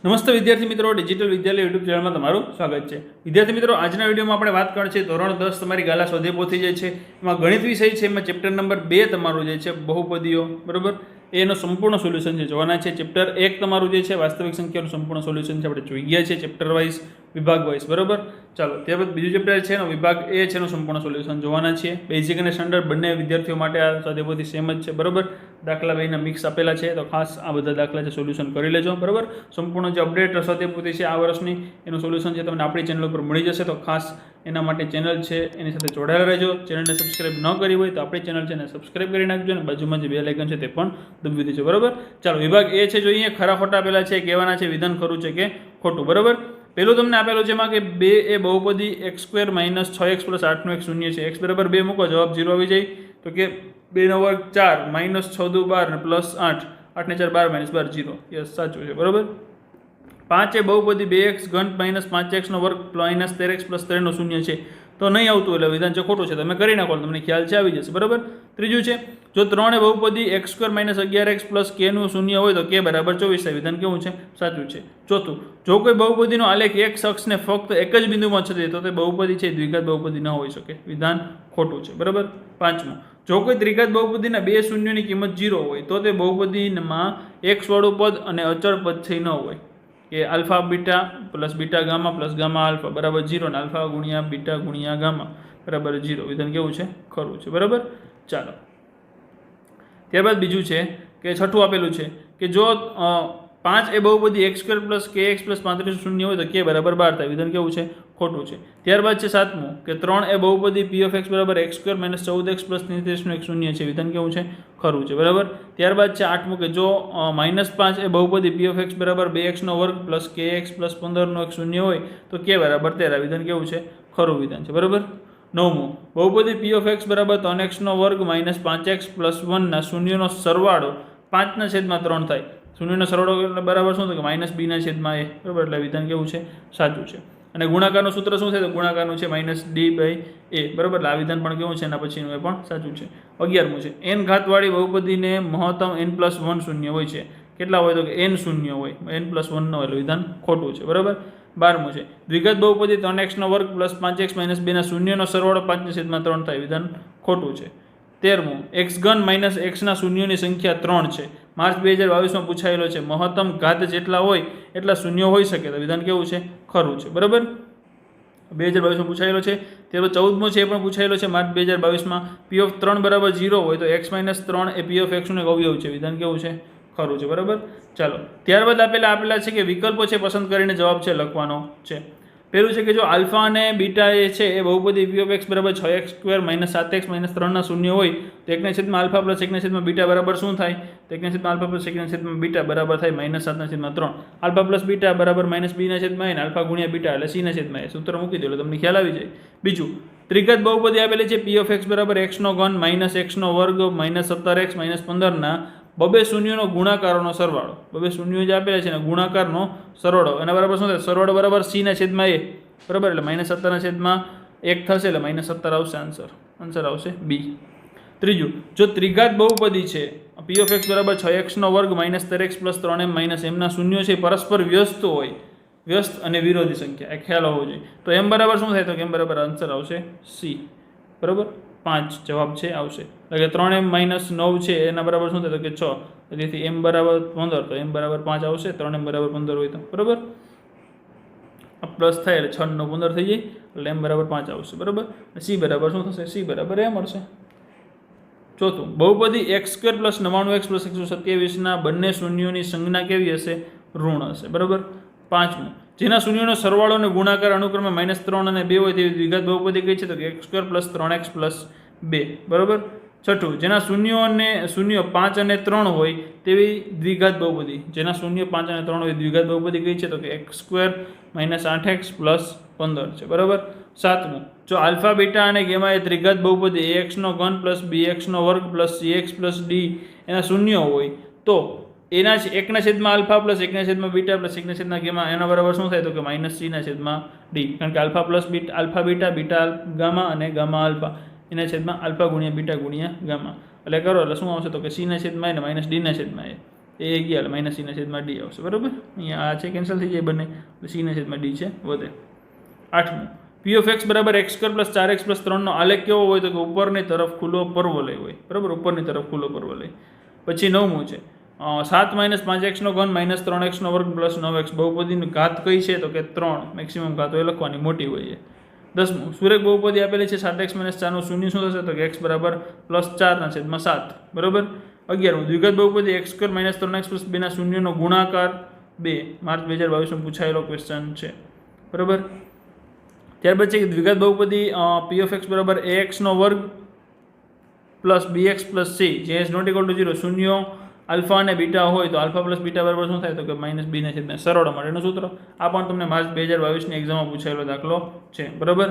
નમસ્તે વિદ્યાર્થી મિત્રો, ડિજિટલ વિદ્યાલય યુટ્યુબ ચેનલમાં તમારું સ્વાગત છે. વિદ્યાર્થી મિત્રો, આજના વિડીયોમાં આપણે વાત કરવાની છે ધોરણ 10 તમારી ગાલા સ્વાધ્યાય જે છે એમાં ગણિત વિષય છે, એમાં ચેપ્ટર નંબર 2 તમારું જે છે બહુપદીઓ, બરોબર, એનો સંપૂર્ણ સોલ્યુશન છે જોવાના છે. ચેપ્ટર 1 તમારું જે છે વાસ્તવિક સંખ્યાનું સંપૂર્ણ સોલ્યુશન છે, આપણે જોઈ ગયા છે ચેપ્ટર વાઇઝ, વિભાગ વાઇઝ, બરોબર. ચાલો, ત્યારબાદ બીજું ચેપ્ટર છે એનો વિભાગ એ છે એનું સંપૂર્ણ સોલ્યુશન જોવાના છીએ. બેઝિક અને સ્ટાન્ડર્ડ બંને વિદ્યાર્થીઓ માટે આ સ્વાધ્યાય સેમ જ છે, બરોબર. દાખલા બેના મિક્સ આપેલા છે, તો ખાસ આ બધા દાખલા છે સોલ્યુશન કરી લેજો, બરોબર. સંપૂર્ણ જે અપડેટ સ્વાધ્યાય છે આ વર્ષની, એનું સોલ્યુશન છે તમને આપણી ચેનલ ઉપર મળી જશે, તો ખાસ એના માટે ચેનલ છે એની સાથે જોડાયેલા રહેજો. ચેનલને સબસ્ક્રાઇબ ન કરી હોય તો આપણી ચેનલ છે એને સબસ્ક્રાઇબ કરી નાખજો, અને બાજુમાં જે બેલ આઇકન છે તે પણ દબાવી દેજો, બરોબર. ચાલો, વિભાગ એ છે, જોઈએ ખરા ખોટા આપેલા છે, કહેવાના છે વિધાન ખરું છે કે ખોટું, બરોબર. પેલું તમને આપેલું છે એમાં કે 2 એ બહુપદી x² - 6x + 8 નો એક શૂન્ય છે. x = 2 મૂકો, જવાબ 0 આવી જાય. તો કે 2 નો વર્ગ 4 -6 દુ 12 + 8 8 ને 4 12 -12 0. યસ, સાચું છે, બરોબર. 5 એ બહુપદી 2x³ - 5x નો વર્ગ - 13x + 3 નો શૂન્ય છે. તો નહીં આવતું, એટલે વિધાન છે ખોટું છે. તમે કરી નાખો, તમને ખ્યાલ છે, આવી જશે, બરોબર. ત્રીજું છે, જો 3 એ બહુપદી x² - 11x + k નું શૂન્ય હોય તો k = 24 થાય. વિધાન કેવું છે? સાચું છે. ચોથું, જો કોઈ બહુપદીનો આલેખ એક અક્ષને ફક્ત એક જ બિંદુમાં છેદે તો તે બહુપદી છે, દ્વિઘાત બહુપદી ન હોઈ શકે. વિધાન ખોટું છે, બરોબર. પાંચમું, જો કોઈ ત્રિઘાત બહુપદીના બે શૂન્યોની કિંમત 0 હોય તો તે બહુપદીમાં x વાળું પદ અને અચળ પદ છે ન હોય. કે alpha beta plus beta gamma plus gamma alpha બરાબર 0, અને આલ્ફા ગુણ્યા બીટા ગુણ્યા ગામા બરાબર 0. વિધાન કેવું છે? ખરું છે, બરાબર. ચાલો, ત્યારબાદ બીજું છે કે છઠ્ઠું આપેલું છે કે જો 5 એ બહુપદી x² + kx + 35 શૂન્ય હોય તો k = 12 થાય. વિધાન કેવું છે? ખોટું છે. ત્યારબાદ છે સાતમું કે 3 એ બહુપદી p(x) = x² - 14x + 33 નો એક શૂન્ય છે. વિધાન કેવું છે? ખરું છે, બરાબર. ત્યારબાદ છે આઠમું કે જો -5 એ બહુપદી p(x) = 2x² + kx + 15 નો એક શૂન્ય હોય તો k = 13. વિધાન કેવું છે? ખરું વિધાન છે, બરાબર. નવમું, બહુપદી p(x) = 3x² - 5x + 1 ના શૂન્યનો સરવાળો 5/3 થાય. શૂન્યનો સરવાળો એટલે બરાબર શું થાય? કે -b/a, બરાબર. એટલે વિધાન કેવું છે? સાચું છે. અને ગુણાકારનું સૂત્ર શું છે? તો ગુણાકારનું છે -d/a, બરાબર. એટલે આ વિધાન પણ કેવું છે? એના પછીનું એ પણ સાચું છે. 11મું છે, n ઘાતવાળી બહુપદીને મહત્તમ n+1 શૂન્ય હોય છે. કેટલા હોય? તો કે n શૂન્ય હોય, n+1 ન હોય, એટલે વિધાન ખોટું છે, બરાબર. 12મું છે, દ્વિઘાત બહુપદી 3x² + 5x - 2 ના શૂન્યનો સરવાળો 5/3 થાય. વિધાન ખોટું છે. 13મું, x³ - x ના શૂન્યોની સંખ્યા 3 છે. માર્ચ 2022માં પૂછાયેલો છે, મહત્તમ ઘાત જેટલા હોય એટલા શૂન્ય હોઈ શકે. તો વિધાન કેવું છે? ખરું છે, બરાબર. 2022માં પૂછાયેલો છે. ત્યારબાદ 14મું છે, એ પણ પૂછાયેલો છે માર્ચ 2022માં. p(3) = 0 હોય તો x - 3 એ p(x) નું એક અવયવ છે. વિધાન કેવું છે? ખરું છે, બરાબર. ચાલો, ત્યારબાદ આપેલા છે કે વિકલ્પો છે, પસંદ કરીને જવાબ છે લખવાનો છે. પેલું છે કે જો આલ્ફા અને બીટા એ છે એ બહુપદી p(x) = 6x² - 7x - 3 ના શૂન્ય હોય તો 1/α + 1/β બરાબર શું થાય? તો 1/α + 1/β બરાબર થાય -7/3. આલ્ફા પ્લસ બીટા બરાબર -b/a, અને આલ્ફા ગુણ્યા બીટા એટલે c/a. સૂત્ર મૂકી દો એટલે તમને ખ્યાલ આવી જાય. બીજું, ત્રિઘાત બહુપદી આપેલી છે p(x) = x3 - x2 - 17x - 15 ના બબે શૂન્યનો ગુણાકારોનો સરવાળો. બબે શૂન્યો જે આપેલા છે ને ગુણાકારનો સરવાળો, એના બરાબર શું થાય? સરવાળો બરાબર c/a, બરાબર. એટલે -17/1 થશે, એટલે -17 આવશે આન્સર આવશે b. ત્રીજું, જો ત્રિઘાત બહુપદી છે p(x) = 6x² - 13x + 3m - m ના શૂન્યો છે પરસ્પર વ્યસ્ત હોય, વ્યસ્ત અને વિરોધી સંખ્યા, એ ખ્યાલ હોવો જોઈએ. તો m બરાબર શું થાય? તો m બરાબર આન્સર આવશે c, બરાબર. 5 જવાબ છે આવશે. એટલે કે 3m - 9 છે એના બરાબર શું થાય? તો કે 6. તેથી m બરાબર 15, તો m બરાબર 5 આવશે. 3m બરાબર 15 હોય તો, બરાબર. પ્લસ થાય એટલે 6 9 15 થઈ જાય, એટલે m બરાબર 5 આવશે, બરાબર. c બરાબર શું થશે? c બરાબર a મળશે. ચોથું, બહુપદી x² + 99x + 127 ના બંને શૂન્યોની સંજ્ઞા કેવી હશે? ઋણ હશે, બરાબર. પાંચમું, જેના શૂન્યોનો સરવાળો અને ગુણાકાર અનુક્રમે -3 અને 2 હોય તેવી દ્વિઘાત બહુપદી કઈ છે? તો કે x² + 3x + 2, બરાબર. છઠ્ઠું, જેના શૂન્યો 5 અને 3 હોય તેવી દ્વિઘાત બહુપદી. જેના શૂન્ય 5 અને 3 હોય દ્વિઘાત બહુપદી કઈ છે? તો કે x² - 8x + 15 છે, બરાબર. સાતમું, જો આલ્ફા બીટા અને ગેમા એ ત્રિઘાત બહુપદી ax² + bx² + cx + d એના શૂન્ય હોય તો એના 1/α + 1/β + 1/γ એના બરાબર શું થાય? તો કે -c/d. કારણ કે આલ્ફા બીટા, બીટા ગામા અને ગામા આલ્ફા એના છેદમાં આલ્ફા ગુણ્યા બીટા ગુણ્યા ગામા એટલે કરો એટલે શું આવશે? તો કે c/a અને -d/a. એ ગયા એટલે માઇનસ સીના છેદમાં ડી આવશે. બરાબર, અહીંયા આ છે કેન્સલ થઈ જાય બંને, એટલે સીના છેદમાં ડી છે વધે. 8મું, પી ઓફ એક્સ બરાબર x square plus 4x plus 3નો આલેખ કેવો હોય તો કે ઉપરની તરફ ખુલ્લો પરવલય હોય. બરાબર, ઉપરની તરફ ખુલ્લો પરવલય. પછી 9મું છે 7 માઇનસ 5x નો ઘન માઇનસ 3x નો વર્ગ પ્લસ 9x. બહુપદીની ઘાત કઈ છે તો કે 3, મેક્સિમમ ઘાત હોય લખવાની, મોટી હોય છે. 10મું, સુરેખ બહુપદી આપેલી છે 7x - 4નું શૂન્ય શું થશે તો કે x બરાબર +4/7. બરાબર. 11મું, દ્વિઘાત બહુપદી x square minus 3x plus 2ના શૂન્યનો ગુણાકાર 2. માર્ચ 2022માં પૂછાયેલો ક્વેશ્ચન છે. બરાબર. ત્યારબાદ છે કે દ્વિઘાત બહુપદી પી ઓફ એક્સ બરાબર ax નો વર્ગ પ્લસ bx પ્લસ c, જે ઇઝ નોટ ઇક્વલ ટુ 0, શૂન્યો આલ્ફા અને બીટા હોય તો આલ્ફા પ્લસ બીટા બરાબર શું થાય તો કે -b/, સરવાળા માટેનું સૂત્ર. આ પણ તમને માર્ચ 2022ની એક્ઝામમાં પૂછાયેલો દાખલો છે. બરાબર.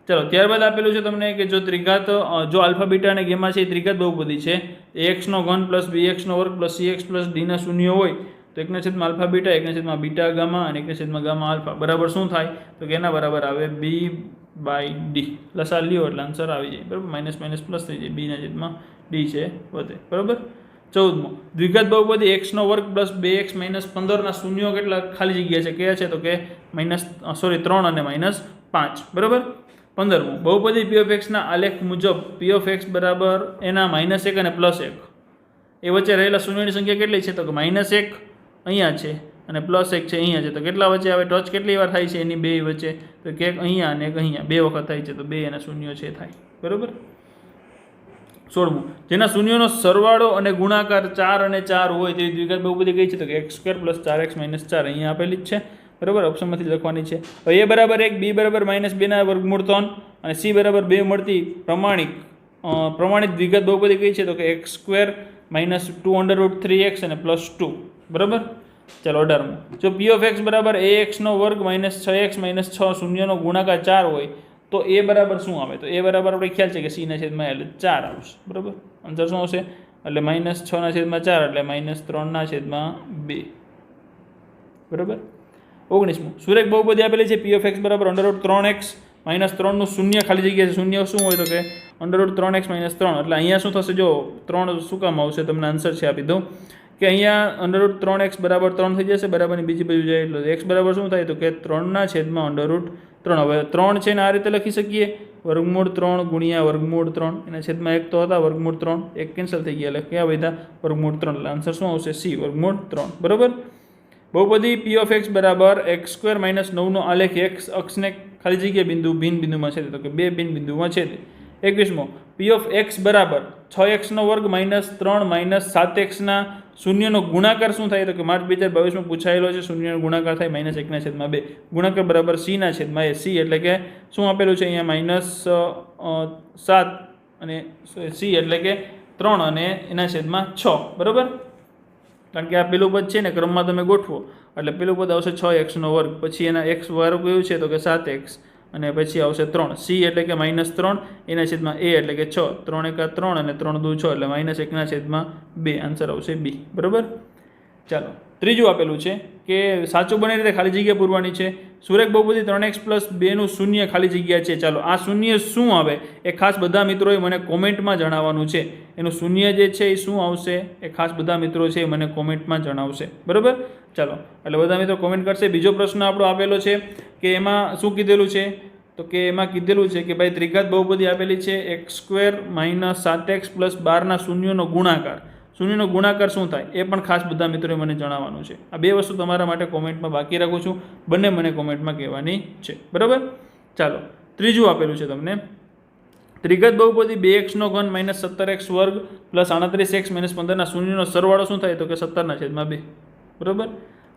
ચલો, ત્યારબાદ આપેલું છે તમને કે જો ત્રિઘાત જો આલ્ફા બીટા અને ગેમા છે એ ત્રિઘાત બહુપદી છે, ax નો ઘન પ્લસ bx નો વર્ગ પ્લસ cx પ્લસ d ના શૂન્ય હોય તો 1/, આલ્ફા બીટા, 1/, બીટા ગામા અને 1/, ગામા આલ્ફા બરાબર શું થાય તો કે એના બરાબર આવે b/d. લસા લ્યો એટલે આન્સર આવી જાય. બરાબર, માઇનસ માઇનસ પ્લસ થઈ જાય, b/d છે વધે. બરાબર. 14મું, દ્વિઘાત બહુપદી x નો વર્ગ પ્લસ 2x - 15 ના શૂન્યો કેટલા ખાલી જગ્યા છે કયા છે તો કે 3 અને -5. બરાબર. 15મું, બહુપદી પી ઓફ એક્સના આલેખ મુજબ પી ઓફ એક્સ બરાબર એના -1 અને +1 એ વચ્ચે રહેલા શૂન્યની સંખ્યા કેટલી છે તો કે -1 અહીંયા છે અને +1 છે અહીંયા છે, તો કેટલા વચ્ચે આવે, ટચ કેટલી વાર થાય છે એની બે વચ્ચે તો કે એક અહીંયા અને એક અહીંયા, 2 વખત થાય છે તો 2 એના શૂન્યો છે થાય. બરાબર. 16મું, જેના શૂન્યોનો સરવાળો અને ગુણાકાર 4 અને 4 હોય તેવી દ્વિઘાત બહુપદી કઈ છે તો કે x² + 4x - 4 અહીંયા આપેલી જ છે. બરાબર, ઓપ્શનમાંથી લખવાની છે. હવે a બરાબર 1, b બરાબર -2 ના વર્ગમૂળ 3 અને c બરાબર 2 મળતી પ્રમાણિત દ્વિઘાત બહુપદી કઈ છે તો કે x² - 2√3x અને +2. બરાબર. ચાલો 18મું, જો p ઓફ x બરાબર ax નો વર્ગ -6x - 6 શૂન્યનો ગુણાકાર 4 હોય તો a બરાબર શું આવે તો a બરાબર આપણે ખ્યાલ છે કે c ના છેદમાં એટલે 4 આવશે. બરાબર, આન્સર શું આવશે એટલે -6/4 એટલે -3/2. બરાબર. 19મું, સુરેખ બહુપદી આપેલી છે પી ઓફ એક્સ બરાબર √3x - 3 નું શૂન્ય ખાલી જગ્યા છે, શૂન્ય શું હોય તો કે √3x - 3. એટલે અહીંયા શું થશે જો 3 શું કામ આવશે તમને આન્સર છે આપી દઉં કે અહીંયા √3x બરાબર 3 થઈ જશે, બરાબરની બીજી બાજુ જાય એટલે x બરાબર શું થાય તો કે 3/√3. હવે 3 છે ને આ રીતે લખી શકીએ, વર્ગમૂળ 3 ગુણ્યા વર્ગમૂળ 3, એના છેદમાં 1 તો હતા, વર્ગમૂળ 3 1 કેન્સલ થઈ ગયા એટલે ક્યાં વધ્યા વર્ગમૂળ 3. એટલે આન્સર શું આવશે c વર્ગમૂળ 3. બરાબર. બહુપદી પી ઓફ એક્સ બરાબર x² - 9 નો આલેખ x અક્ષને ખાલી જગ્યા બિંદુ ભિન્ન બિંદુમાં છે તો કે 2 ભિન્ન બિંદુમાં છે. 21મું, પી ઓફ એક્સ બરાબર 6x નો વર્ગ -3 - 7x ના શૂન્યનો ગુણાકાર શું થાય તો કે માર્ચ 2022માં પૂછાયેલો છે, શૂન્યનો ગુણાકાર થાય -1/2. ગુણાકાર બરાબર c ના છેદમાં a. c એટલે કે શું આપેલું છે અહીંયા -7 અને c એટલે કે 3 અને એના છેદમાં 6. બરાબર, કારણ કે આ પેલું પદ છે ને ક્રમમાં તમે ગોઠવો એટલે પેલું પદ આવશે 6x નો વર્ગ, પછી એના x વાળું કયું છે તો કે 7x અને પછી આવશે 3. c એટલે કે -3 એના છેદમાં a એટલે કે 6, 3 × 3 અને 3 × 2 6 એટલે -1/2. આન્સર આવશે b. બરાબર. ચાલો, ત્રીજું આપેલું છે કે સાચું બને રીતે ખાલી જગ્યા પૂરવાની છે. સુરેખ બહુપદી 3x + 2 નું શૂન્ય ખાલી જગ્યા છે. ચાલો, આ શૂન્ય શું આવે એ ખાસ બધા મિત્રોએ મને કોમેન્ટમાં જણાવવાનું છે. એનું શૂન્ય જે છે એ શું આવશે એ ખાસ બધા મિત્રો છે એ મને કોમેન્ટમાં જણાવશે. બરાબર. ચાલો, એટલે બધા મિત્રો કોમેન્ટ કરશે. બીજો પ્રશ્ન આપણો આપેલો છે કે એમાં શું કીધેલું છે તો કે એમાં કીધેલું છે કે ભાઈ ત્રિઘાત બહુપદી આપેલી છે x² - 7x + 12 ના શૂન્યનો ગુણાકાર. શૂન્યનો ગુણાકાર શું થાય એ પણ ખાસ બધા મિત્રોએ મને જણાવવાનું છે. આ બે વસ્તુ તમારા માટે કોમેન્ટમાં બાકી રાખું છું, બંને મને કોમેન્ટમાં કહેવાની છે. બરાબર. ચાલો, ત્રીજું આપેલું છે તમને ત્રિઘાત બહુપદી 2x નો ઘન -17x² + 38x - 15 ના શૂન્યનો સરવાળો શું થાય તો કે 17/2. બરાબર.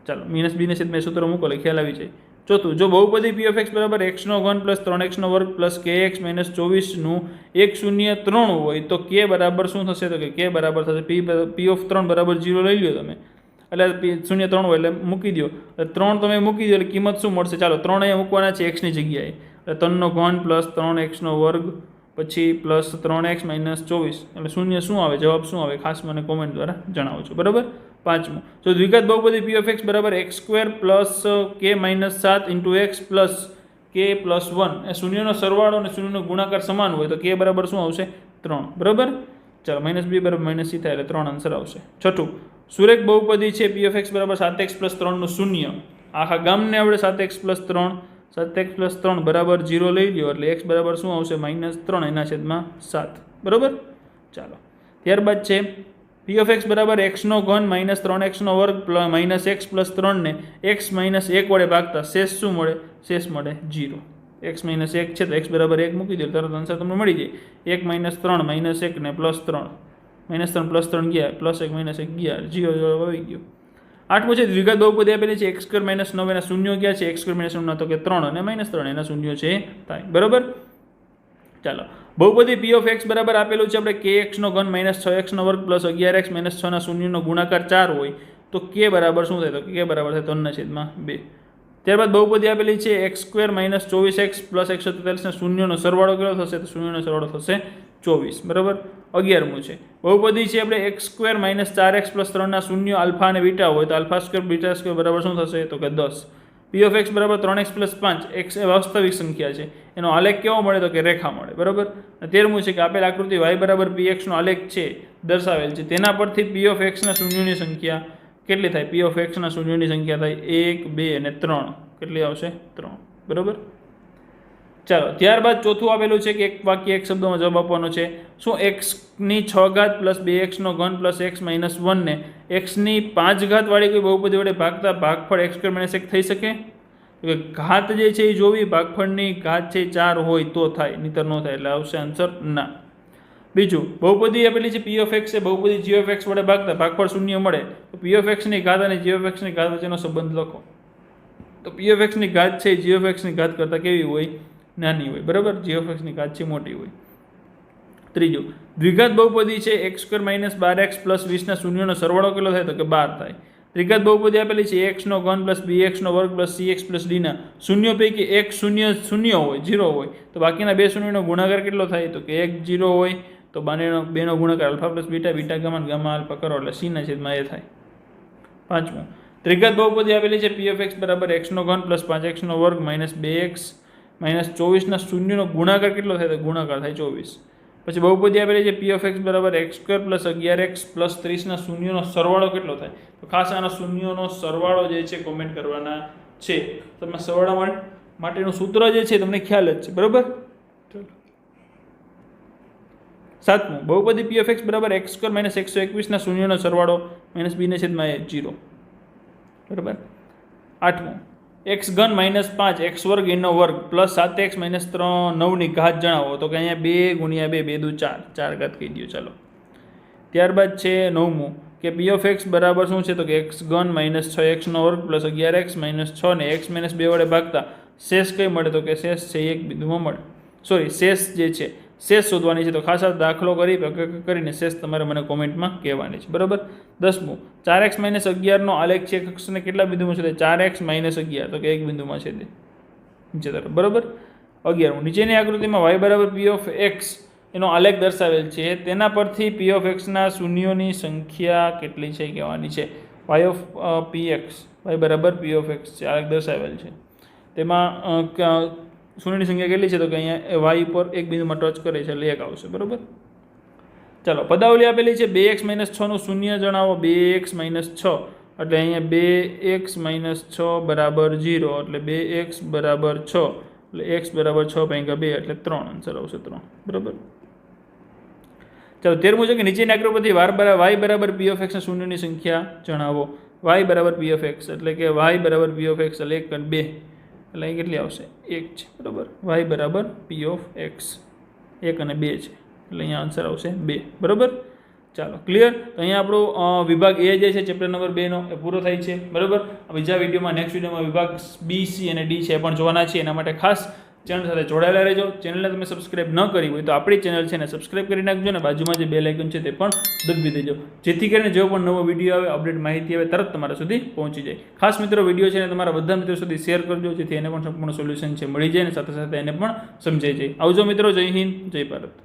ચાલો, -b/2 સૂત્ર મૂકો એટલે ખ્યાલ આવી જાય. ચોથું, જો બહુપદી પી ઓફ એક્સ બરાબર x નો ઘન + 3x² + kx - 24 નું 103 હોય તો k બરાબર શું થશે તો કે k બરાબર થશે p ઓફ 3 બરાબર 0 લઈ લો તમે, એટલે 03 હોય એટલે મૂકી દો, એટલે 3 તમે મૂકી દો એટલે કિંમત શું મળશે. ચાલો, 3 અહીંયા મૂકવાના છે x ની જગ્યાએ, એટલે 3 નો ઘન + 3x² પછી +3x - 24 એટલે શૂન્ય શું આવે, જવાબ શું આવે ખાસ મને કોમેન્ટ દ્વારા જણાવજો. બરાબર. 5મું, જો દ્વિઘાત બહુપદી પી ઓફ એક્સ બરાબર x² + k - 7 × x + k + 1 એ શૂન્યનો સરવાળો અને શૂન્યનો ગુણાકાર સમાન હોય તો k બરાબર શું આવશે 3. બરાબર. ચાલો, -b બરાબર -c થાય એટલે 3 આન્સર આવશે. છઠ્ઠું, સુરેખ બહુપદી છે પી ઓફ એક્સ બરાબર 7x + 3 નું શૂન્ય. આખા ગામને આપણે 7x + 3 7x + 3 બરાબર 0 લઈ લ્યો એટલે x બરાબર શું આવશે -3/7 બરાબર. ચાલો ત્યારબાદ છે પી ઓફ એક્સ બરાબર x3 -3x² x + 3 ને x - 1 વડે ભાગતા શેષ શું મળે? શેષ મળે 0. x - 1 છે તો x બરાબર 1 મૂકી દો તરત આન્સર તમને મળી જાય. 1 - 3 - 1 ને +3 -3 + 3 ગયા +1 - 1 ગયા 0 આવી ગયો. આઠમું છે દ્વિઘાત બહુપદી આપેલી છે x² - 9 એના શૂન્યો ક્યાં છે? x² - 9 તો કે 3 અને -3 એના શૂન્યો છે થાય બરાબર. ચાલો બહુપદી પી ઓફ એક્સ બરાબર આપેલું છે આપણે kx3 -6x² + 11x - 6 ના શૂન્યનો ગુણાકાર 4 હોય તો k બરાબર શું થાય? તો k બરાબર થાય 3/2. ત્યારબાદ બહુપદી આપેલી છે x² - 24x + 143 ના શૂન્યનો સરવાળો કેટલો થશે? તો શૂન્યનો સરવાળો થશે 24 બરાબર. 11મું છે બહુપદી છે આપણે x² - 4x + 3 ના શૂન્ય આલ્ફા અને બીટા હોય તો α² β² બરાબર શું થશે? તો કે 10. પી ઓફ એક્સ બરાબર 3x + 5 x એ વાસ્તવિક સંખ્યા છે એનો આલેખ કેવો મળે? તો કે રેખા મળે બરાબર. 13મું છે કે આપેલ આકૃતિ y બરાબર px નો આલેખ છે દર્શાવેલ છે તેના પરથી પી ઓફ એક્સ ના શૂન્યોની સંખ્યા કેટલી થાય? પી ઓફ એક્સ ના શૂન્યોની સંખ્યા થાય 1 2 અને 3. કેટલી આવશે? 3 બરાબર. ચાલો ત્યારબાદ ચોથું આપેલું છે કે એક વાક્ય એક શબ્દમાં જવાબ આપવાનો છે. શું x⁴ + 2x³ + x - 1 ને x⁵ વાળી કોઈ બહુપદી વડે ભાગતા ભાગફળ x² - 1 થઈ શકે? તો ઘાત જે છે એ જોવી ભાગફળની ઘાત છે 4 હોય તો થાય નહીતર ન થાય એટલે આવશે આન્સર ના. બીજું બહુપદી આપેલી છે પી ઓફ એક્સ એ બહુપદી જી ઓફ એક્સ વડે ભાગતા ભાગફળ શૂન્ય મળે તો પી ઓફ એક્સની ઘાત અને જી ઓફ એક્સની ઘાત વચ્ચેનો સંબંધ લખો. તો પી ઓફ એક્સની ઘાત છે જી ઓફ એક્સની ઘાત કરતાં કેવી હોય? નાની હોય બરાબર. જી ઓફ એક્સની ઘાત છે મોટી હોય. ત્રીજું દ્વિઘાત બહુપદી છે x² - 12x + 20 ના શૂન્યનો સરવાળો કેટલો થાય? તો કે 12 થાય. ત્રિઘાત બહુપદી આપેલી છે x3 + bx² + cx + d ના શૂન્યો પૈકી એક શૂન્ય હોય 0 હોય તો બાકીના બે શૂન્યનો ગુણાકાર કેટલો થાય? તો કે 1 0 હોય તો બેનો ગુણાકાર α + β β ગામા α કરો એટલે c ના છેદમાં a થાય. પાંચમું ત્રિઘાત બહુપદી આપેલી છે પી ઓફ એક્સ બરાબર x3 + 5x² - 2x - 24 ના શૂન્યનો ગુણાકાર કેટલો થાય? તો ગુણાકાર થાય 24. પછી બહુપદી આપેલી છે પી ઓફ એક્સ બરાબર x² + 11x + 30 ના શૂન્યનો સરવાળો કેટલો થાય? તો ખાસ આના શૂન્યોનો સરવાળો જે છે કોમેન્ટ કરવાના છે. તમે સરવાળા માટેનું સૂત્ર જે છે તમને ખ્યાલ જ છે બરાબર. સાતમું બહુપદી પી ઓફ એક્સ બરાબર x² - 121 ના શૂન્યનો સરવાળો -b/a 0 બરાબર. આઠમું x3 - 5x² એનો વર્ગ + 7x - 9 ની ઘાત જણાવો તો કે અહીંયા 2 × 2 2 દુ 4 4 ઘાત કહી દો. ચાલો ત્યારબાદ છે નવમું કે પી ઓફ એક્સ બરાબર શું છે? તો કે x3 - 6x² + 11x - 6 ને x - 2 વડે ભાગતા શેષ કઈ મળે? તો કે શેષ છે એક બિંદુમાં મળે. સોરી શેષ જે છે શેષ શોધવાની છે તો ખાસ આ દાખલો કરીને શેષ તમારે મને કોમેન્ટમાં કહેવાની છે બરાબર. 10મું 4x - 11 નો આલેખ છે અક્ષને કેટલા બિંદુમાં છે? 4x - 11 તો કે એક બિંદુમાં છે નીચે તરફ બરાબર. 11મું નીચેની આકૃતિમાં y બરાબર પી ઓફ એક્સ એનો આલેખ દર્શાવેલ છે તેના પરથી પી ઓફ એક્સના શૂન્યોની સંખ્યા કેટલી છે કહેવાની છે. y of P x y બરાબર પી ઓફ એક્સ છે આલેખ દર્શાવેલ છે તેમાં શૂન્યની સંખ્યા કેટલી છે? તો કે અહીંયા y પર એક બિંદુમાં ટચ કરે છે એટલે 1 આવશે બરાબર. ચાલો પદાવલી આપેલી છે 2x - 6 નું શૂન્ય જણાવો. 2x - 6 એટલે અહીંયા 2x - 6 બરાબર 0 એટલે 2x બરાબર 6 એટલે x બરાબર 6/2 એટલે 3 આન્સર આવશે 3 બરાબર. ચાલો 13મું છે કે નીચેની આકૃતિથી y બરાબર પી ઓફ એક્સના શૂન્યની સંખ્યા જણાવો. y બરાબર પી ઓફ એક્સ એટલે કે y બરાબર પી ઓફ એક્સ એટલે 1 અને 2 એટલે અહીં કેટલી આવશે? 1 છે બરાબર. y બરાબર પી ઓફ એક્સ 1 અને 2 છે એટલે અહીંયા આન્સર આવશે 2 બરાબર. ચાલો ક્લિયર. તો અહીંયા આપણો વિભાગ એ જે છે ચેપ્ટર નંબર 2 નો એ પૂરો થાય છે બરાબર. બીજા વિડીયોમાં નેક્સ્ટ વિડીયોમાં વિભાગ બી સી અને ડી છે એ પણ જોવાના છે. એના માટે ખાસ ચેનલ સાથે જોડાયેલા રહેજો. ચેનલને તમે સબસ્ક્રાઇબ ન કરી હોય તો આપણી ચેનલ છે ને સબસ્ક્રાઇબ કરી નાખજો ને બાજુમાં જે બેલ આઇકન છે તે પણ દબાવી દેજો જેથી કરીને જેવો પણ નવો વિડીયો આવે અપડેટ માહિતી આવે તરત તમારા સુધી પહોંચી જાય. ખાસ મિત્રો વિડીયો છે ને તમારા બધા મિત્રો સુધી શેર કરજો જેથી એને પણ સંપૂર્ણ સોલ્યુશન છે મળી જાય અને સાથે સાથે એને પણ સમજાઈ જાય. આવજો મિત્રો. જય હિન્દ જય ભારત.